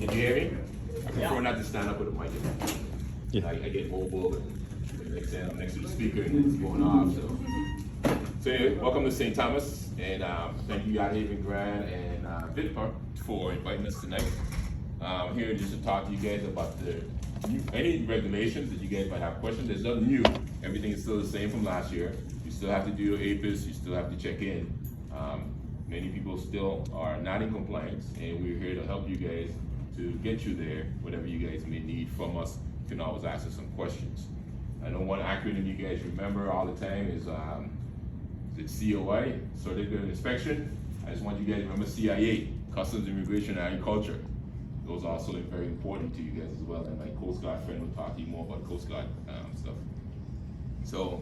Can you hear me? I prefer not to stand up with a mic. Yeah. I get mobile and the next thing I'm next to the speaker and it's going off. So yeah, welcome to St. Thomas, and thank you Yacht, Grande, and Vitpa for inviting us tonight. I'm here just to talk to you guys about any regulations that you guys might have questions. There's nothing new. Everything is still the same from last year. You still have to do your APIS. You still have to check in. Many people still are not in compliance, and we're here to help you guys to get you there. Whatever you guys may need from us, you can always ask us some questions. I know one acronym you guys remember all the time is COI, Certificate of Inspection. I just want you guys to remember CIA, Customs, Immigration, and Agriculture. Those are also very important to you guys as well, and my Coast Guard friend will talk to you more about Coast Guard stuff. So,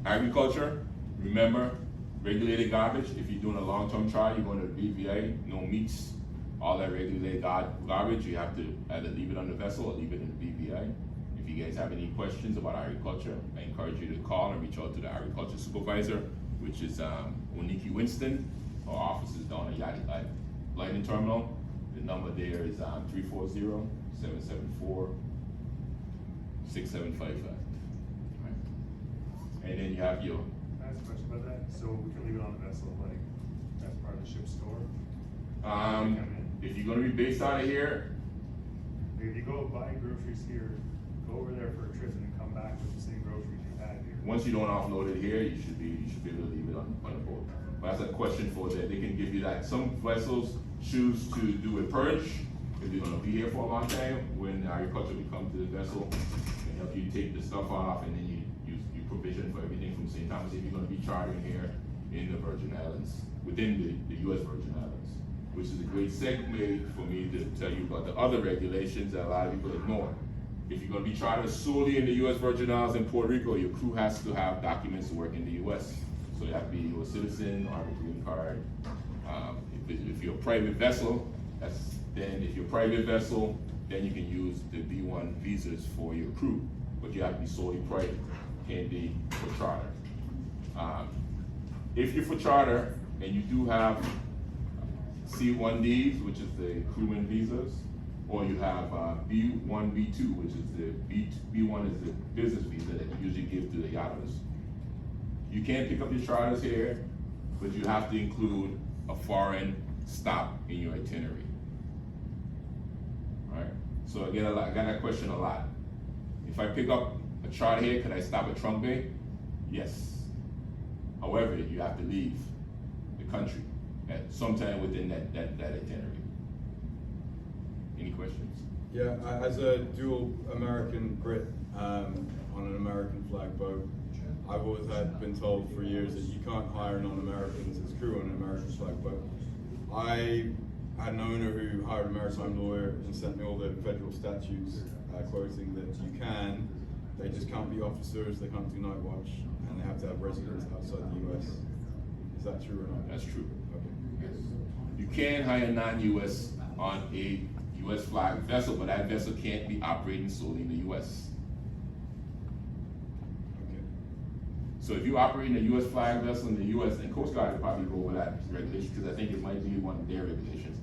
agriculture, remember, regulated garbage. If you're doing a long-term trial, you're going to BVI, no meats, all that regulated garbage, you have to either leave it on the vessel or leave it in the BVI. If you guys have any questions about agriculture, I encourage you to call and reach out to the agriculture supervisor, which is Oniki Winston. Our office is down at Yacht Lightning Terminal. The number there is 340-774-6755. Right. And then you have your. Can I ask a question about that? So we can leave it on the vessel, like as part of the ship's store? If you're going to be based out of here, Like if you go buy groceries here, go over there for a trip and then come back with the same groceries you had here. once you don't offload it here, you should be able to leave it on the boat. But that's a question for that. They can give you that. Some vessels choose to do a purge if they're going to be here for a long time. When agriculture will come to the vessel and help you take the stuff off, and then you provision for everything from St. Thomas if you're going to be chartering here in the Virgin Islands, within the U.S. Virgin Islands, which is a great segue for me to tell you about the other regulations that a lot of people ignore. If you're going to be chartered solely in the U.S. Virgin Islands and Puerto Rico, your crew has to have documents to work in the U.S. So you have to be a U.S. citizen or a green card. If you're a private vessel, then if you're a private vessel, then you can use the B1 visas for your crew, but you have to be solely private, can't be for charter. If you're for charter and you do have C1Ds, which is the crewman visas, or you have B1, B2, which is the B1 is the business visa that you usually give to the yachters. You can't pick up your charters here, but you have to include a foreign stop in your itinerary. All right? So I get that question a lot. If I pick up a charter here, could I stop at Trunk Bay? Yes. However, you have to leave the country at sometime within that itinerary. Any questions? Yeah, as a dual American Brit on an American flag boat, I've always been told for years that you can't hire non-Americans as crew on an American flag boat. I had an owner who hired a maritime lawyer and sent me all the federal statutes quoting that you can. They just can't be officers, they can't do night watch, and they have to have residence outside the US. Is that true or not? That's true. Okay. Yes. You can hire non-US on a US flag vessel, but that vessel can't be operating solely in the US. Okay. So if you operate in a US flag vessel in the US, and Coast Guard will probably go over that regulation, because I think it might be one of their regulations.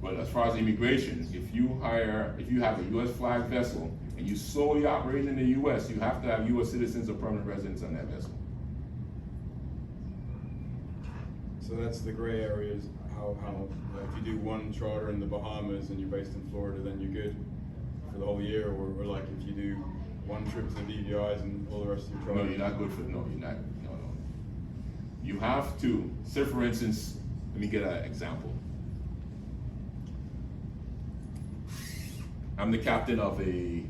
But as far as immigration, if you have a US flag vessel and you solely operate in the US, you have to have US citizens or permanent residents on that vessel. So that's the gray areas, how if you do one charter in the Bahamas and you're based in Florida, then you're good for the whole year, or like if you do one trip to the BVIs and all the rest of your charters. No, you're not good for, no, you're not, no. You have to, say for instance, let me get an example. I'm the captain of a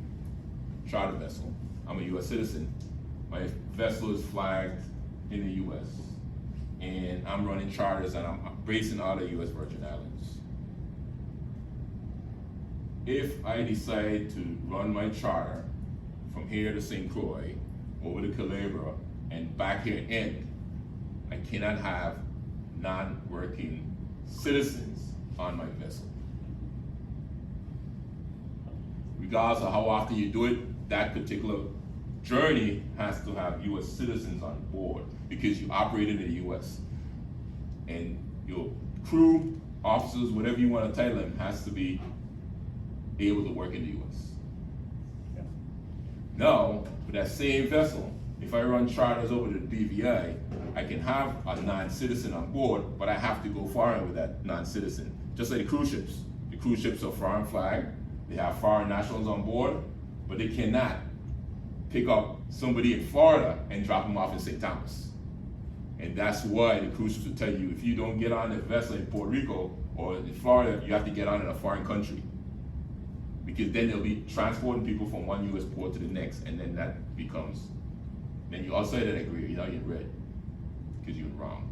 charter vessel. I'm a US citizen. My vessel is flagged in the US. And I'm running charters and I'm basing out of US Virgin Islands. If I decide to run my charter from here to St. Croix, over to Calabria, and back here in, I cannot have non-working citizens on my vessel. Regardless of how often you do it, that particular journey has to have US citizens on board because you operate in the US. And your crew, officers, whatever you want to title them, has to be able to work in the US. Yeah. Now, with that same vessel, if I run charters over to the BVI, I can have a non-citizen on board, but I have to go foreign with that non-citizen. Just like the cruise ships. The cruise ships are foreign flag, they have foreign nationals on board, but they cannot pick up somebody in Florida and drop them off in St. Thomas. And that's why the cruise ships will tell you, if you don't get on a vessel in Puerto Rico or in Florida, you have to get on in a foreign country. Because then they'll be transporting people from one US port to the next, and then that becomes, then you outside that agree, you're red, because you're wrong.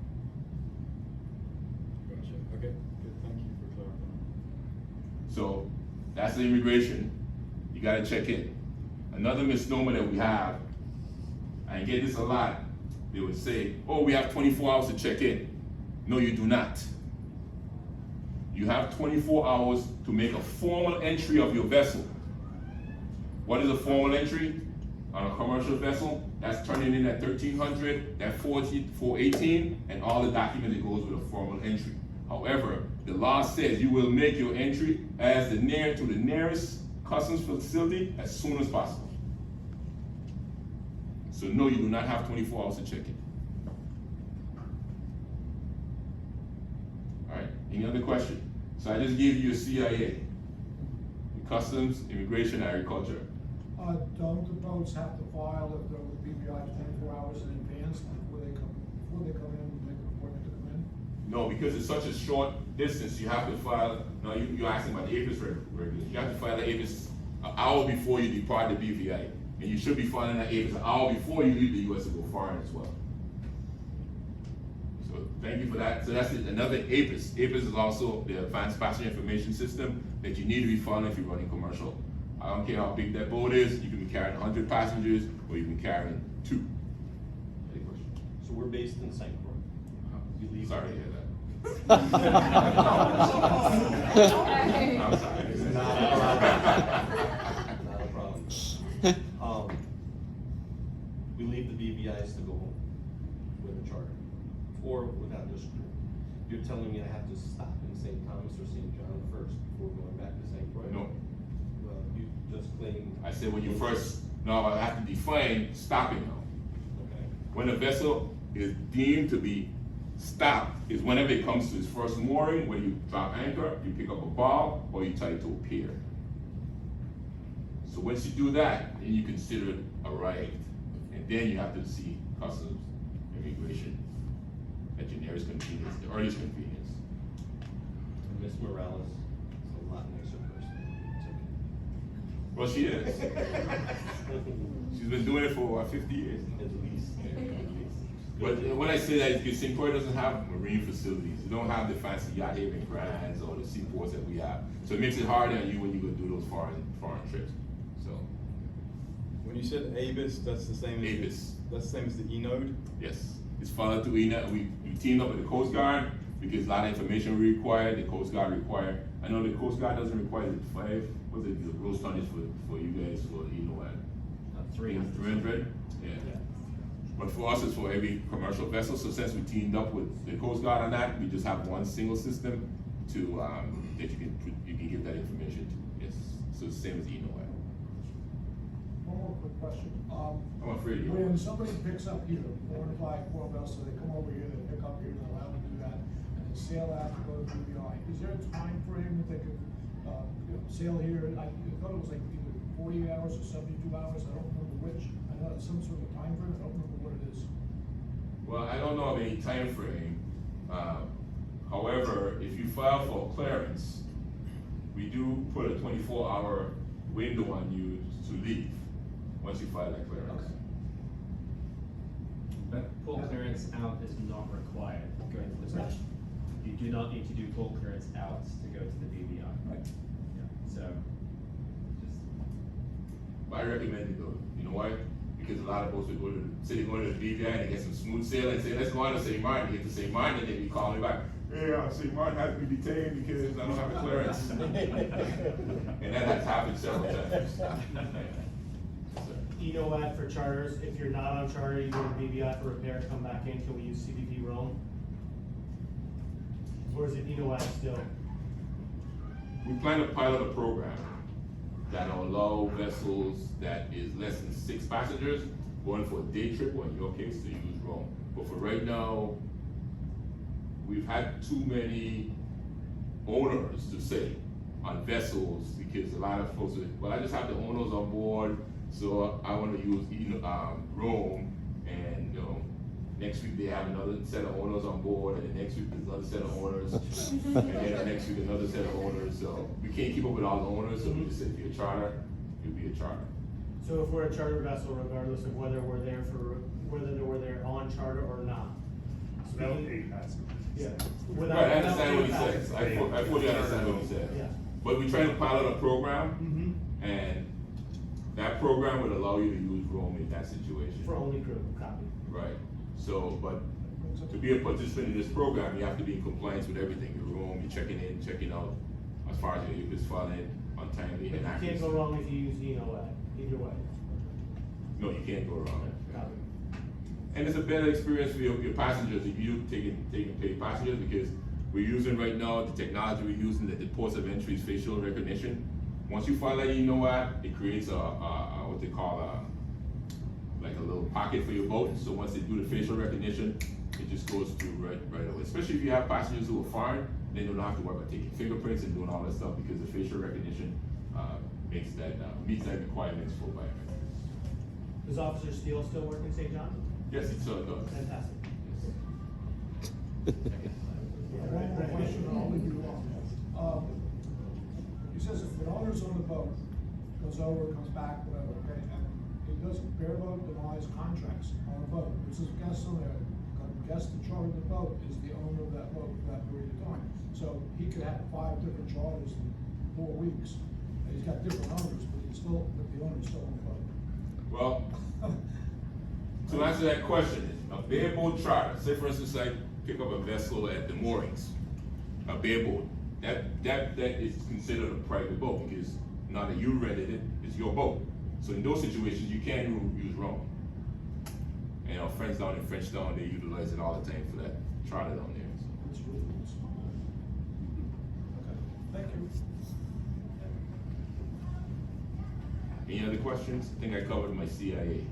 Gotcha. Okay, good, thank you for clarifying. So that's the immigration. You gotta check in. Another misnomer that we have, I get this a lot, they would say, oh, we have 24 hours to check in. No, you do not. You have 24 hours to make a formal entry of your vessel. What is a formal entry? On a commercial vessel, that's turning in that 1300, that 418, and all the documents that goes with a formal entry. However, the law says you will make your entry as to the nearest customs facility as soon as possible. So no, you do not have 24 hours to check in. All right, any other question? So I just gave you a CIA, Customs, Immigration, Agriculture. Don't the boats have to file if they're with BVI 24 hours in advance before they come in and make an appointment to come in? No, because it's such a short distance, you have to file, now you're asking about the APIS regulations. You have to file the APIS an hour before you depart the BVI. And you should be filing that APIS an hour before you leave the US to go foreign as well. So thank you for that. So that's another APIS. APIS is also the Advanced Passenger Information System that you need to be filing if you're running commercial. I don't care how big that boat is, you can be carrying 100 passengers or you can be carrying 2. Any question? So we're based in St. Croix. You leave. Sorry to hear that. I'm sorry. Not a problem. We leave the BVIs to go home with a charter or without this crew. You're telling me I have to stop in St. Thomas or St. John first before going back to St. Croix? No. Well, you just claimed. I said when you first, no, I have to define stopping now. Okay. When a vessel is deemed to be stopped is whenever it comes to its first mooring, when you drop anchor, you pick up a ball, or you tie it to a pier. So once you do that, then you consider it arrived. And then you have to see customs, immigration, at your nearest convenience, the earliest convenience. Miss Morales is a lot nicer person. Well, she is. She's been doing it for what, 50 years? At least. But when I say that, it's because St. Croix doesn't have marine facilities. You don't have the fancy Yacht Haven Grandes or the seaports that we have. So it makes it harder on you when you go do those foreign trips. So, When you said ABIS, that's the same as ABIS. That's the same as the E-node. yes, it's followed through ENA. We teamed up with the Coast Guard because a lot of information we require, the Coast Guard require. I know the Coast Guard doesn't require the 5, what's it, the gross tonnage for you guys for, 300? Yeah. But for us, it's for every commercial vessel. So since we teamed up with the Coast Guard on that, we just have one single system to that you can give that information to. Yes, so it's the same as ENOAD. One more quick question. I'm afraid you. When somebody picks up here, foreign flag, foreign vessel, they come over here, they pick up here, they're allowed to do that, and they sail out to go to BVI. Is there a time frame that they could, sail here? I thought it was like either 40 hours or 72 hours, I don't remember which. I know it's some sort of time frame, I don't remember what it is. Well, I don't know of any time frame. However, if you file for clearance, we do put a 24-hour window on you to leave once you file that clearance. Okay. But pull clearance out is not required going to the Right. session. You do not need to do pull clearance out to go to the BVI. Right. Yeah, so, just, But I recommend it though. You know why? Because a lot of folks would go to say they're going to the BVI and they get some smooth sailing and say, let's go on to St. Martin. They get to St. Martin and they be calling me back, hey, St. Martin has to be detained because I don't have a clearance. And that has happened several times. ENOAD for charters, if you're not on charter, you go to BVI for repair, come back in, can we use CBP Rome? Or is it ENOAD still? We plan to pilot a program that allow vessels that is less than 6 passengers going for a day trip, or in your case, to use Rome. But for right now, we've had too many owners to say on vessels, because a lot of folks say, well, I just have the owners on board, so I want to use Rome, and next week they have another set of owners on board, and the next week there's another set of owners, and then the next week another set of owners. So we can't keep up with all the owners, so we just say if you're a charter, you'll be a charter. So if we're a charter vessel, regardless of whether we're there on charter or not. Without paid passengers. Yeah. Right, I understand what he says. I fully understand what he says. Yeah. But we're trying to pilot a program, Mm-hmm. and that program would allow you to use Rome in that situation. For only crew, copy. Right. So, but to be a participant in this program, you have to be in compliance with everything. Your room, you're checking in, checking out, as far as your is filing on timely and You accuracy. can't go wrong if you use either way. No, you can't go wrong. Copy. And it's a better experience for your passengers if you taking paid passengers, because we're using right now the technology we're using at the ports of entry is facial recognition. Once you file that it creates what they call like a little pocket for your boat. So once they do the facial recognition, it just goes through right away. Especially if you have passengers who are foreign, then you don't have to worry about taking fingerprints and doing all that stuff, because the facial recognition meets that requirements for biometrics. Does Officer Steele still work in St. John? Yes, it does. Fantastic. One more question, and I'll leave you alone. He says if the owner's on the boat, goes over, comes back, whatever, okay, and he does bareboat denies contracts on a boat, there's a guest on there, guest in charge of the boat is the owner of that boat for that period of time. So he could have 5 different charters in 4 weeks, and he's got different owners, but the owner's still on the boat. Well, to answer that question, a bareboat charter, say for instance, I pick up a vessel at the moorings, a bareboat, that is considered a private boat, because now that you rented it, it's your boat. So in those situations, you can't use Rome. And our friends down in Frenchtown, they utilize it all the time for that charter down there. It's really small. Okay, thank you. Any other questions? I think I covered my CIA.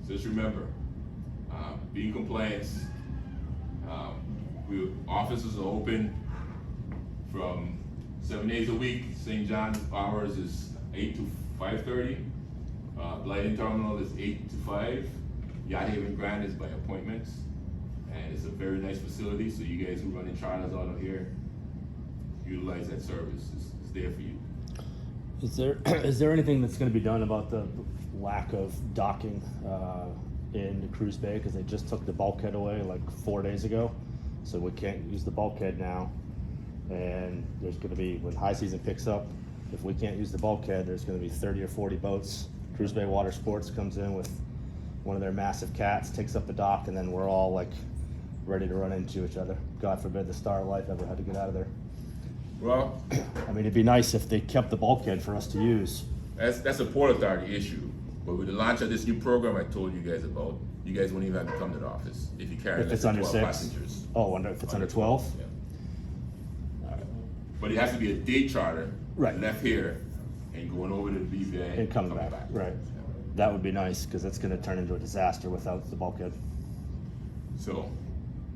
So just remember, be in compliance. Offices are open from 7 days a week. St. John's hours is 8 to 5:30. Blyden Terminal is 8 to 5. Yacht Haven Grande is by appointment. And it's a very nice facility, so you guys who run in charters out of here, utilize that service. It's there for you. Is there anything that's going to be done about the lack of docking in the cruise bay, because they just took the bulkhead away like 4 days ago, so we can't use the bulkhead now, and there's going to be, when high season picks up, if we can't use the bulkhead, there's going to be 30 or 40 boats. Cruise Bay Water Sports comes in with one of their massive cats, takes up the dock, and then we're all like ready to run into each other. God forbid the Star of Life ever had to get out of there. Well, I mean, it'd be nice if they kept the bulkhead for us to use. that's a Port Authority issue. But with the launch of this new program I told you guys about, you guys won't even have to come to the office if you carry If less it's than under 12 6? passengers. Oh, if it's under 12? Yeah. But it has to be a day charter. Right. Left here and going over to the BVA And coming back, right. Yeah. That would be nice, because it's gonna turn into a disaster without the bulkhead. So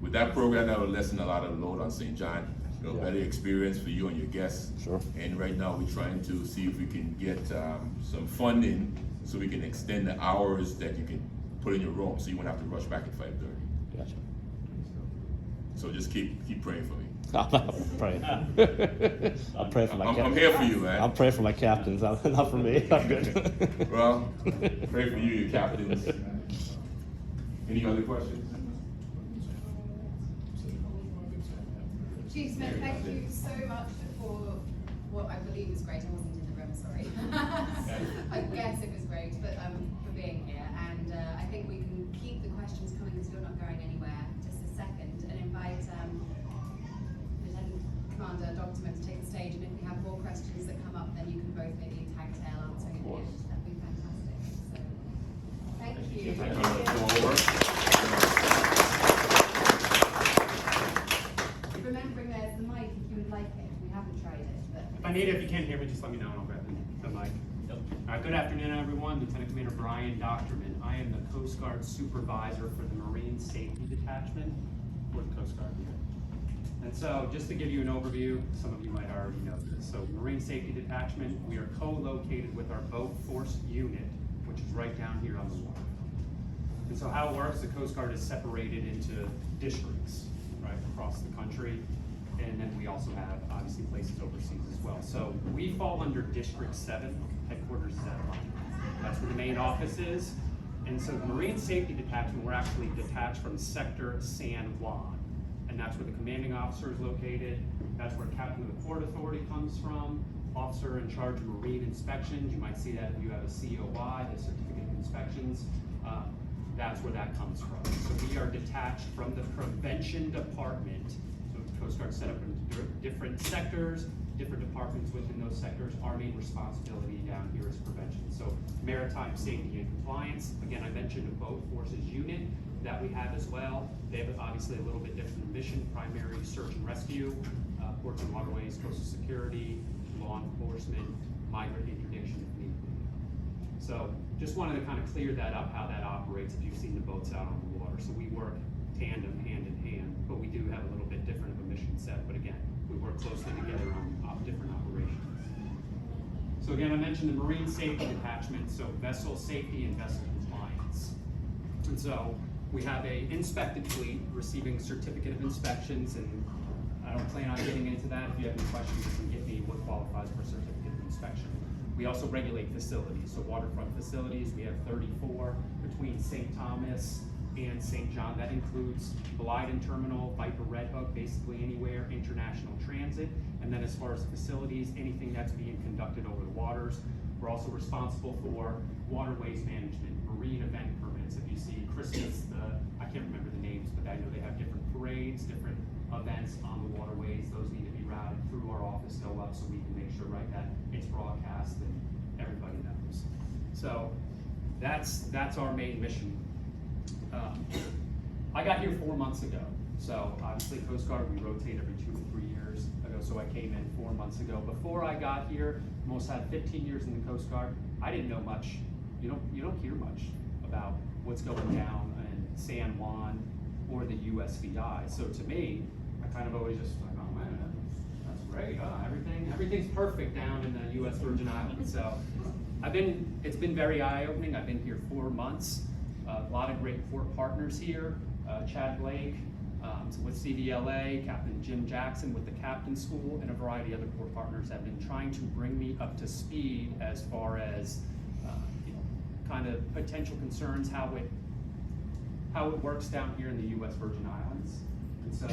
with that program, that will lessen a lot of the load on St. John. Yeah. Better experience for you and your guests. Sure. And right now, we're trying to see if we can get some funding so we can extend the hours that you can put in your room, so you won't have to rush back at 5:30. Gotcha. So just keep praying for me. I'll pray. I'll pray for my I'm here for you, man. I'll pray for my captains, not for me. I'm good. Well, pray for you, your captains. Any other questions? Chief Smith, thank you so much for what I believe was great. I wasn't in the room, sorry. I guess it was great, but for being here. And I think we can keep the questions coming because you're not going anywhere. Just a second, and invite Lieutenant Commander Doctorman to take the stage. And if we have more questions that come up, then you can both maybe tag tail answering at the end. That'd be fantastic. So, thank you. I turn the floor over. Remembering there's the mic if you would like it. We haven't tried it, but Anita, if you can't hear me, just let me know and I'll grab the mic. Good afternoon, everyone. Lieutenant Commander Brian Doctorman. I am the Coast Guard Supervisor for the Marine Safety Detachment for the Coast Guard. And so, just to give you an overview, some of you might already know this. So, Marine Safety Detachment, we are co-located with our Boat Force Unit, which is right down here on the water. And so how it works, the Coast Guard is separated into districts, right, across the country. And then we also have, obviously, places overseas as well. So we fall under District 7, headquarters is at London. That's where the main office is. And so the Marine Safety Detachment, we're actually detached from Sector San Juan. And that's where the commanding officer is located. That's where Captain of the Port Authority comes from, officer in charge of marine inspections. You might see that if you have a COI, the Certificate of Inspections. That's where that comes from. So we are detached from the prevention department. So the Coast Guard set up in different sectors, different departments within those sectors. Our main responsibility down here is prevention. So maritime safety and compliance. Again, I mentioned a boat forces unit that we have as well. They have obviously a little bit different mission, primary search and rescue, ports and waterways, coastal security, law enforcement, migrant interdiction if need be. So just wanted to kind of clear that up, how that operates if you've seen the boats out on the water. So we work tandem, hand in hand, but we do have a little bit different of a mission set. But again, we work closely together on different operations. So again, I mentioned the Marine Safety Detachment, so vessel safety and vessel compliance. And so we have a inspected fleet receiving certificate of inspections, and I don't plan on getting into that. If you have any questions, you can get me what qualifies for certificate of inspection. We also regulate facilities, so waterfront facilities, we have 34 between St. Thomas and St. John. That includes Blyden Terminal, Viper Red Hook, basically anywhere, international transit. And then as far as facilities, anything that's being conducted over the waters. We're also responsible for waterways management, marine event permits. If you see Christmas, I can't remember the names, but I know they have different parades, different events on the waterways. Those need to be routed through our office, go up, so we can make sure, right, that it's broadcast and everybody knows. So that's our main mission. I got here 4 months ago. So obviously Coast Guard, we rotate every 2 to 3 years ago. So I came in 4 months ago. Before I got here, almost had 15 years in the Coast Guard. I didn't know much. You don't hear much about what's going down in San Juan or the USVI. So to me, I kind of always just like, oh man, that's great. Everything's perfect down in the U.S. Virgin Islands. So it's been very eye-opening. I've been here 4 months. A lot of great port partners here. Chad Blake with CVLA, Captain Jim Jackson with the Captain School, and a variety of other port partners have been trying to bring me up to speed as far as kind of potential concerns, how it works down here in the U.S. Virgin Islands. And so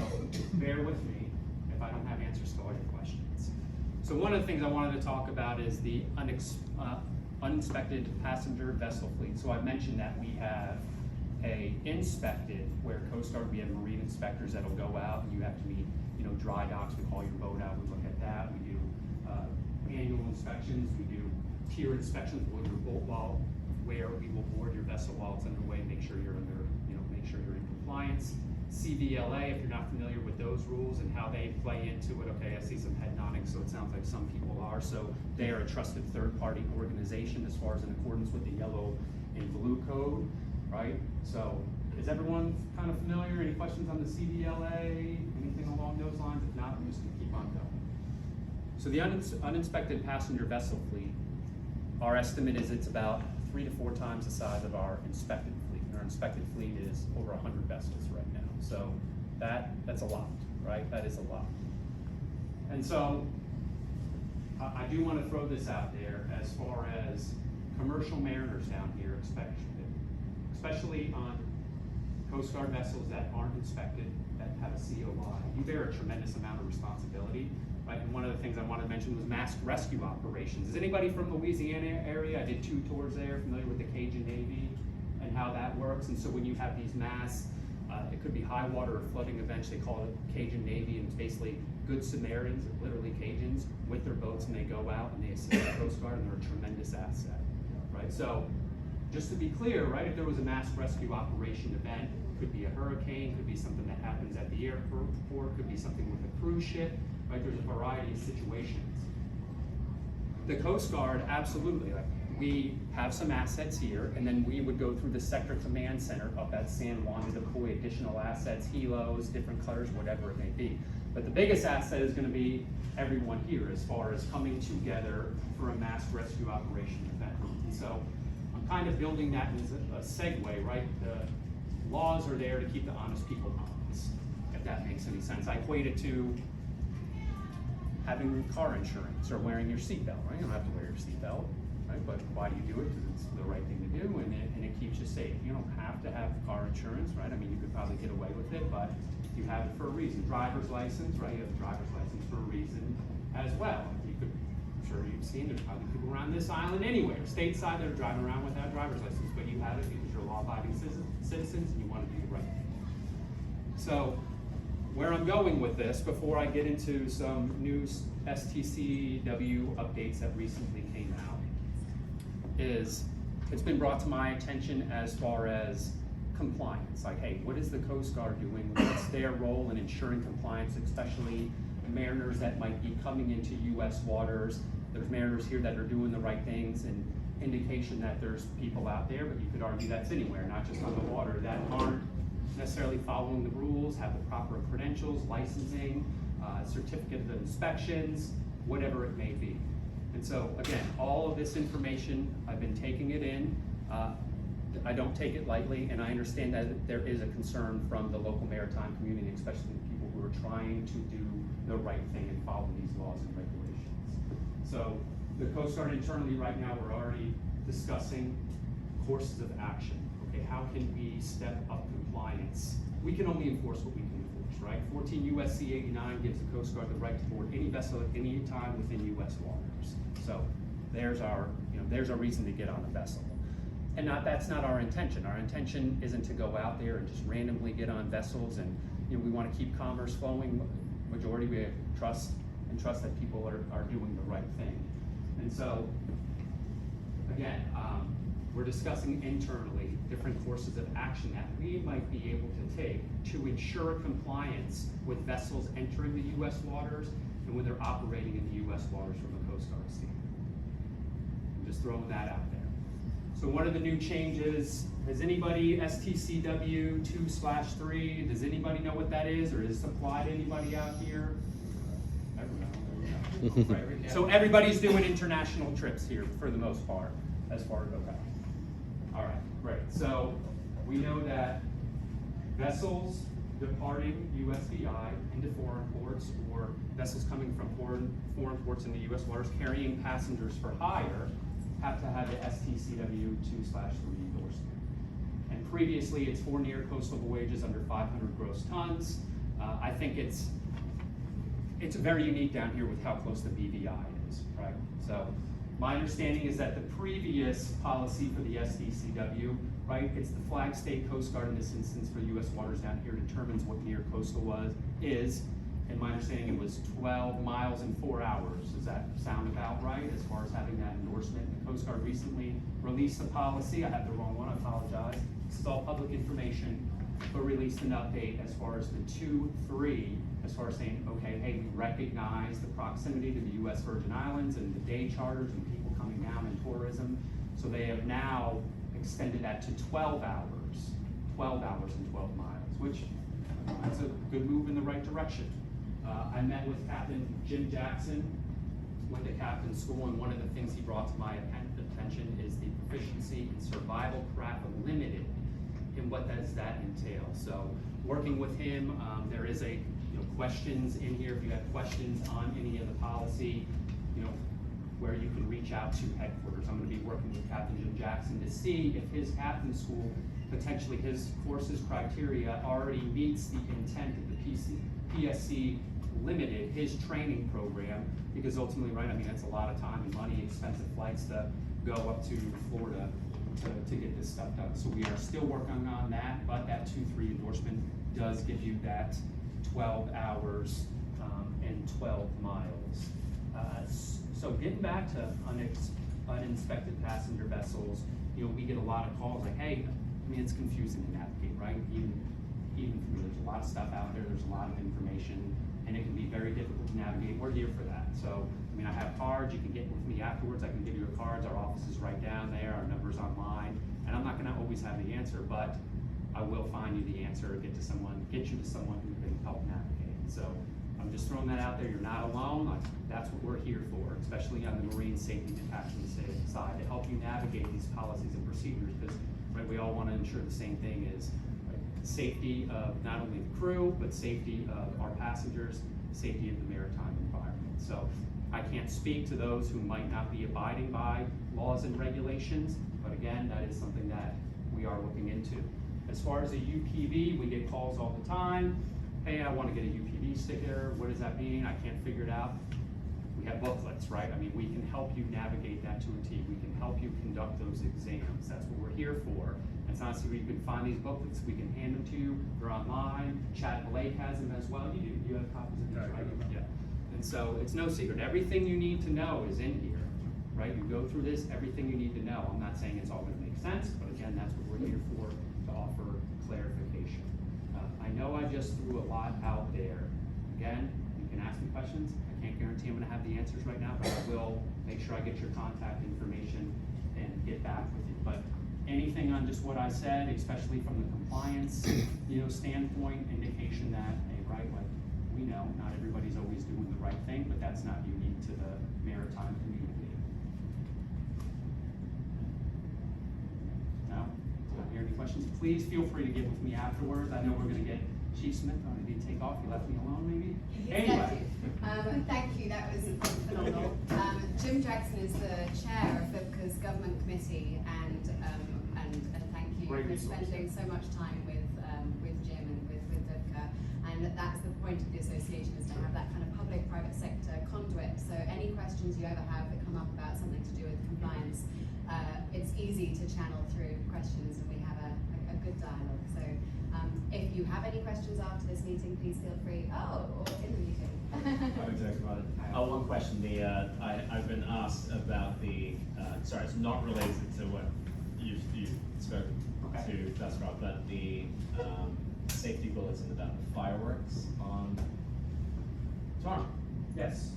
bear with me if I don't have answers to all your questions. So one of the things I wanted to talk about is the uninspected passenger vessel fleet. So I mentioned that we have a inspected, where Coast Guard, we have marine inspectors that'll go out and you have to meet, dry docks, we call your boat out, we look at that, we do annual inspections, we do tier inspections, board your boat while, where we will board your vessel while it's underway, make sure you're make sure you're in compliance. CVLA, if you're not familiar with those rules and how they play into it, okay, I see some head nodding, so it sounds like some people are. So they are a trusted third-party organization as far as in accordance with the yellow and blue code, right? So is everyone kind of familiar? Any questions on the CVLA? Anything along those lines? If not, I'm just gonna keep on going. So the uninspected passenger vessel fleet, our estimate is it's about 3 to 4 times the size of our inspected fleet. And our inspected fleet is over 100 vessels right now. So that's a lot, right? That is a lot. And so I do want to throw this out there as far as commercial mariners down here, especially on Coast Guard vessels that aren't inspected, that have a COI. You bear a tremendous amount of responsibility, right? And one of the things I wanted to mention was mass rescue operations. Is anybody from Louisiana area? I did 2 tours there, familiar with the Cajun Navy and how that works. And so when you have these mass, it could be high water or flooding events, they call it Cajun Navy, and it's basically Good Samaritans, literally Cajuns, with their boats, and they go out and they assist the Coast Guard, and they're a tremendous asset, right? So just to be clear, right, if there was a mass rescue operation event, could be a hurricane, could be something that happens at the airport, could be something with a cruise ship, right? There's a variety of situations. The Coast Guard, absolutely, like, we have some assets here, and then we would go through the sector command center up at San Juan to deploy additional assets, helos, different cutters, whatever it may be. But the biggest asset is gonna be everyone here as far as coming together for a mass rescue operation event. And so I'm kind of building that as a segue, right? The laws are there to keep the honest people honest, if that makes any sense. I equate it to having car insurance or wearing your seatbelt, right? You don't have to wear your seatbelt, right? But why do you do it? Because it's the right thing to do, and it keeps you safe. You don't have to have car insurance, right? I mean, you could probably get away with it, but you have it for a reason. Driver's license, right? You have a driver's license for a reason as well. I'm sure you've seen, there's probably people around this island anywhere, stateside, that are driving around without a driver's license, but you have it because you're law-abiding citizens and you want to do the right thing. So, where I'm going with this, before I get into some new STCW updates that recently came out, is it's been brought to my attention as far as compliance. Like, hey, what is the Coast Guard doing? What's their role in ensuring compliance, especially mariners that might be coming into U.S. waters? There's mariners here that are doing the right things, and indication that there's people out there, but you could argue that's anywhere, not just on the water, that aren't necessarily following the rules, have the proper credentials, licensing, certificate of inspections, whatever it may be. And so, again, all of this information, I've been taking it in. I don't take it lightly, and I understand that there is a concern from the local maritime community, especially the people who are trying to do the right thing and follow these laws and regulations. So, the Coast Guard internally right now, we're already discussing courses of action. Okay, how can we step up compliance? We can only enforce what we can enforce, right? 14 USC 89 gives the Coast Guard the right to board any vessel at any time within U.S. waters. So there's our reason to get on a vessel. And that's not our intention. Our intention isn't to go out there and just randomly get on vessels, and we want to keep commerce flowing. Majority we have trust that people are doing the right thing. And so, again, we're discussing internally different courses of action that we might be able to take to ensure compliance with vessels entering the U.S. waters and when they're operating in the U.S. waters from a Coast Guard standard. I'm just throwing that out there. So one of the new changes, has anybody STCW 2/3, does anybody know what that is, or does this apply to anybody out here? Right. So everybody's doing international trips here for the most part, as far as okay. All right, great. So we know that vessels departing USVI into foreign ports, or vessels coming from foreign ports in the U.S. waters carrying passengers for hire, have to have the STCW 2/3 endorsement. And previously, it's for near coastal voyages under 500 gross tons. I think it's very unique down here with how close the BVI is, right? So my understanding is that the previous policy for the STCW, right, it's the flag state Coast Guard in this instance for U.S. waters down here determines what near coastal is. And my understanding it was 12 miles in 4 hours. Does that sound about right as far as having that endorsement? The Coast Guard recently released a policy. I have the wrong one, I apologize. This is all public information, but released an update as far as the 2-3, as far as saying, okay, hey, we recognize the proximity to the U.S. Virgin Islands and the day charters and people coming down in tourism. So they have now extended that to 12 hours and 12 miles, which that's a good move in the right direction. I met with Captain Jim Jackson, went to captain school, and one of the things he brought to my attention is the proficiency in survival craft limited, and what does that entail. So working with him, there is a questions in here. If you have questions on any of the policy, where you can reach out to headquarters. I'm going to be working with Captain Jim Jackson to see if his captain school, potentially his courses criteria already meets the intent of the PSC limited, his training program, because ultimately, right, I mean, that's a lot of time and money, expensive flights to go up to Florida to get this stuff done. So we are still working on that, but that 2-3 endorsement does give you that 12 hours and 12 miles. So getting back to uninspected passenger vessels, we get a lot of calls like, hey, I mean, it's confusing to navigate, right? Even there's a lot of stuff out there, there's a lot of information, and it can be very difficult to navigate. We're here for that. So I mean, I have cards, you can get with me afterwards, I can give you your cards, our office is right down there, our number's online, and I'm not gonna always have the answer, but I will find you the answer, or get you to someone who can help navigate. So I'm just throwing that out there, you're not alone, that's what we're here for, especially on the Marine Safety Detachment side, to help you navigate these policies and procedures, because right, we all wanna ensure the same thing is safety of not only the crew, but safety of our passengers, safety of the maritime environment. So I can't speak to those who might not be abiding by laws and regulations, but again, that is something that we are looking into. As far as a UPV, we get calls all the time. Hey, I want to get a UPV sticker. What does that mean? I can't figure it out. We have booklets, right? I mean, we can help you navigate that to a T. We can help you conduct those exams. That's what we're here for. It's not so you can find these booklets, we can hand them to you. They're online. Chad Blake has them as well. You do. You have copies of these, right? Yeah. And so it's no secret. Everything you need to know is in here, right? You go through this, everything you need to know. I'm not saying it's all going to make sense, but again, that's what we're here for, to offer clarification. I know I just threw a lot out there. Again, you can ask me questions. I can't guarantee I'm going to have the answers right now, but I will make sure I get your contact information and get back with you. But anything on just what I said, especially from the compliance, standpoint, indication that, hey, right, like, we know not everybody's always doing the right thing, but that's not unique to the maritime community. No? Don't hear any questions? Please feel free to get with me afterwards. I know we're gonna get Chief Smith, did he take off? You left me alone, maybe? Anyway. Thank you, that was phenomenal. Jim Jackson is the chair of FIPCA's government committee, and thank you Great for resource. spending so much time with Jim and with FIPCA. And that's the point of the association, is to have that kind of public-private sector conduit. So any questions you ever have that come up about something to do with compliance, it's easy to channel through questions, and we have a good dialogue. So if you have any questions after this meeting, please feel free. Or in the meeting. One question. I've been asked about the. Sorry, it's not related to what you spoke to thus far, but the safety bulletin about the fireworks on tomorrow. Yes.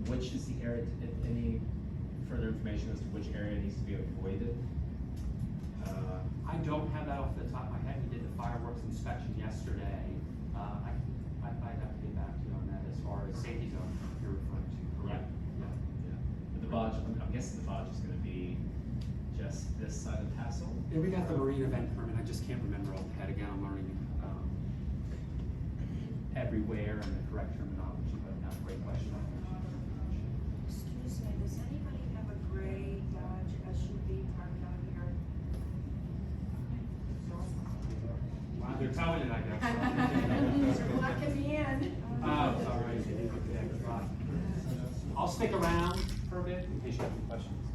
Which is the area? Any further information as to which area needs to be avoided? I don't have that off the top of my head. We did the fireworks inspection yesterday. I'd have to get back to you on that as far as safety zone you're referring to, correct? Yeah. But the barge, I'm guessing the barge is going to be just this side of Tassel? Yeah, we got the marine event permit. I just can't remember off the head. Again, I'm learning everywhere and the correct terminology, but not a great question. Excuse me, does anybody have a gray Dodge SUV parked out here? Wow, they're towing it, I guess. They're blocking me in. Oh, sorry. I'll stick around for a bit in case you have any questions.